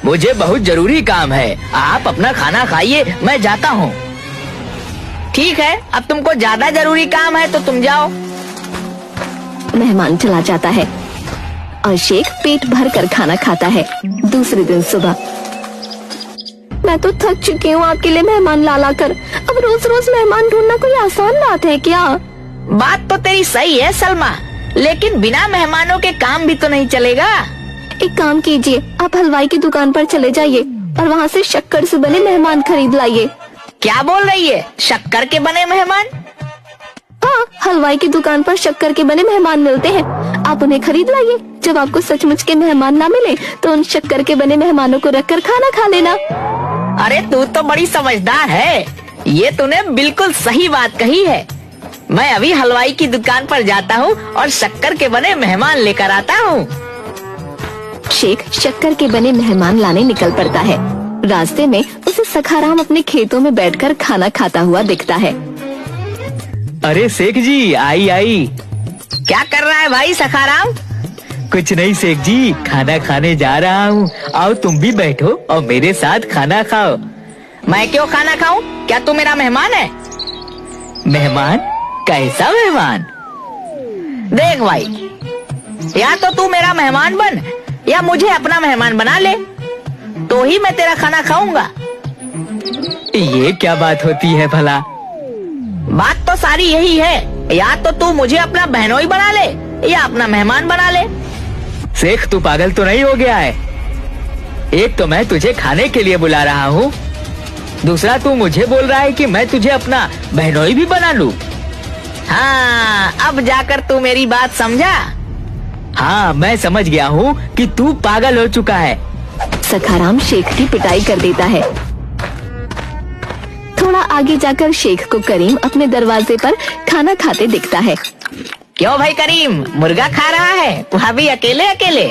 मुझे बहुत जरूरी काम है, आप अपना खाना खाइए, मैं जाता हूँ। ठीक है, अब तुमको ज्यादा जरूरी काम है तो तुम जाओ। मेहमान चला जाता है और शेख पेट भर कर खाना खाता है। दूसरे दिन सुबह, मैं तो थक चुकी हूँ आपके लिए मेहमान ला कर। अब रोज रोज मेहमान ढूंढना कोई आसान बात है क्या? बात तो तेरी सही है सलमा, लेकिन बिना मेहमानों के काम भी तो नहीं चलेगा। एक काम कीजिए, आप हलवाई की दुकान पर चले जाइए और वहाँ से शक्कर से बने मेहमान खरीद लाइए। क्या बोल रही है, शक्कर के बने मेहमान? हाँ, हलवाई की दुकान पर शक्कर के बने मेहमान मिलते हैं, आप उन्हें खरीद लाइए। जब आपको सचमुच के मेहमान ना मिले तो उन शक्कर के बने मेहमानों को रखकर खाना खा लेना। अरे तू तो बड़ी समझदार है, ये तूने बिल्कुल सही बात कही है। मैं अभी हलवाई की दुकान पर जाता हूँ और शक्कर के बने मेहमान लेकर आता हूँ। शेख शक्कर के बने मेहमान लाने निकल पड़ता है। रास्ते में उसे सखाराम अपने खेतों में बैठकर खाना खाता हुआ दिखता है। अरे शेख जी, आई। क्या कर रहा है भाई सखाराम? कुछ नहीं शेख जी, खाना खाने जा रहा हूँ। आओ तुम भी बैठो और मेरे साथ खाना खाओ। मैं क्यों खाना खाऊं? क्या तू मेरा मेहमान है? मेहमान? कैसा मेहमान? देख भाई, या तो तू मेरा मेहमान बन या मुझे अपना मेहमान बना ले, तो ही मैं तेरा खाना खाऊंगा। ये क्या बात होती है भला? बात तो सारी यही है, या तो तू मुझे अपना बहनोई बना ले या अपना मेहमान बना ले। शेख तू पागल तो नहीं हो गया है? एक तो मैं तुझे खाने के लिए बुला रहा हूँ, दूसरा तू मुझे बोल रहा है कि मैं तुझे अपना बहनोई भी बना लूं। हाँ, अब जाकर तू मेरी बात समझा? हाँ, मैं समझ गया हूँ कि तू पागल हो चुका है। सखाराम शेख की पिटाई कर देता है। थोड़ा आगे जाकर शेख को करीम अपने दरवाजे पर खाना खाते दिखता है। क्यों भाई करीम, मुर्गा खा रहा है, वहाँ भी अकेले अकेले?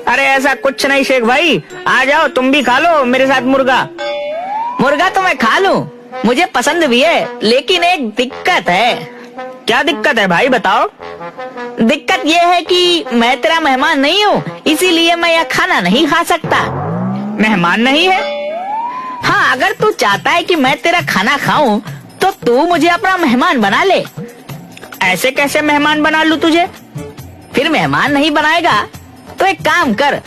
अरे ऐसा कुछ नहीं शेख भाई, आ जाओ तुम भी खा लो मेरे साथ मुर्गा। मुर्गा तो मैं खा लूं, मुझे पसंद भी है, लेकिन एक दिक्कत है। क्या दिक्कत है भाई, बताओ? दिक्कत ये है कि मैं तेरा मेहमान नहीं हूँ, इसीलिए मैं यह खाना नहीं खा सकता। मेहमान नहीं है? हाँ, अगर तू चाहता है कि मैं तेरा खाना खाऊं, तो तू मुझे अपना मेहमान बना ले। ऐसे कैसे मेहमान बना लूं तुझे? फिर मेहमान नहीं बनाएगा तो एक काम कर,